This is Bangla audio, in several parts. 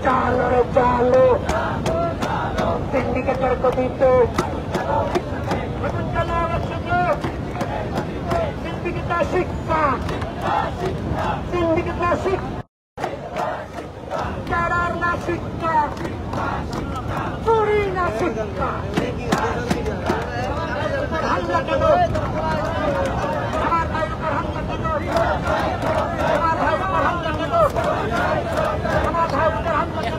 চালো রে চালো সিন্ডিকেটের গতিতে সিন্ডিকেটের শিক্ষা সিন্ডিকেটের শিক্ষা না শিক্ষা চুরি না শিক্ষা হাল্লা কেন আমার ভাইয়ের উপর হাল্লা কেন আমার ভাইয়ের উপর হাল্লা কেন আমার ভাইয়ের উপর হাল্লা কেন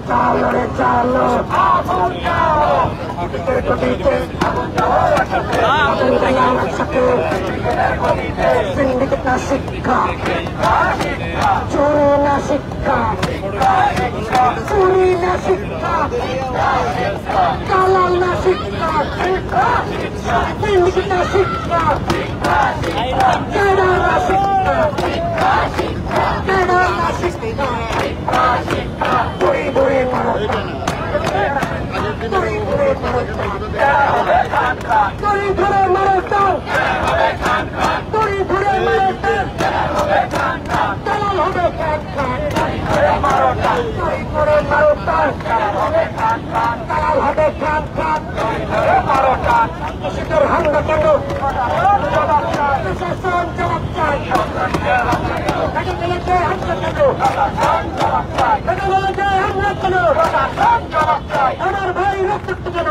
চালো রে চালো সিন্ডিকেট না শিক্ষা চুরি না শিক্ষা চুরি না শিক্ষা দালাল না শিক্ষা সিন্ডিকেট না শিক্ষা ক্যাডার না শিক্ষা ক্যাডার না শিক্ষা চুরি ধরে মারো চুরি ধরে মারো চুরি ধরে মারো চুরি ধরে মারো দালাল হবে খান খান চুরি করে মারো দালাল হবে খান খান দেশের হাঙ্গা কেন প্রশাসন জবাব চাই আমার ভাই রক্ত কেন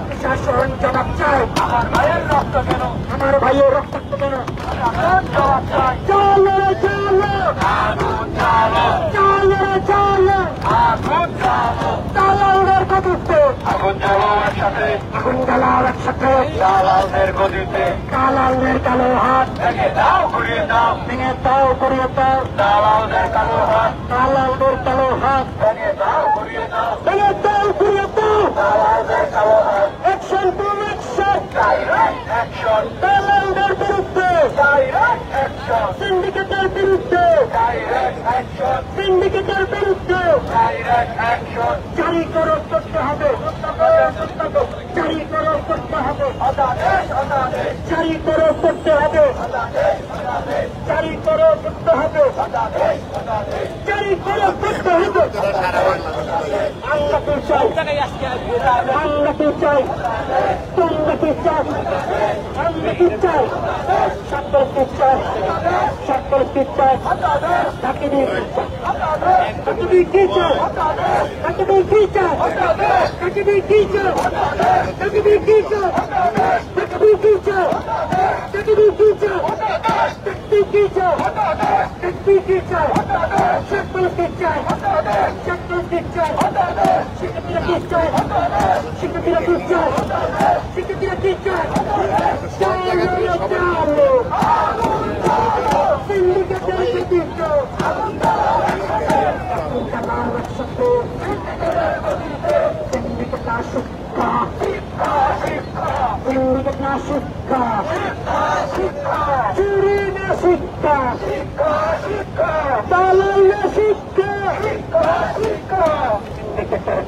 প্রশাসন জবাব চাই আমার ভাইয়ের রক্ত কেন আমার ভাইয়ের রক্ত কেন চলো চলো চলো চলো দালালের গতিতে আগুন জ্বালাও একসাথে দালালদের গতিতে দালালদের কালো হাত ভেঙে দাও ঘুরিয়ে দাও ভেঙে দাও ঘুরিয়ে দাও দালালদের কালো হাত দালালদের কালো হাত ভেঙে দাও ঘুরিয়ে দাও ভেঙে দাও ঘুরিয়ে দাও দালালদের কালো হাত action to action direct action দালালদের বিরুদ্ধে ডাইরেক্ট অ্যাকশন সিন্ডিকেটের বিরুদ্ধে ডাইরেক্ট অ্যাকশন সিন্ডিকেটের বিরুদ্ধে ডাইরেক্ট অ্যাকশন জারি করো করতে হবে জারি করো করতে হবে জারি করো করতে হবে জারি করো করতে হবে জারি করো করতে হবে আল্লাহকে চাই আল্লাহকে চাই তোমরাকে চাই আল্লাহকে চাই সকলকে চাই সকলকে চাই তাকে কি চাই তাকে কি চাই তাকে কি চাই তাকে কি চাই তাকে কি চাই তাকে কি চাই তাকে কি চাই তাকে কি চাই সকলকে চাই সকলকে চাই শিক্ষার্থীরা কি চাই শিক্ষার্থীরা কি চাই শিক্ষার্থীরা কি চাই সিন্ডিকেটের বিরুদ্ধে সিন্ডিকেট না শিক্ষা সিন্ডিকেট না শিক্ষা চুরি না শিক্ষা দালাল না শিক্ষা সিন্ডিকেটের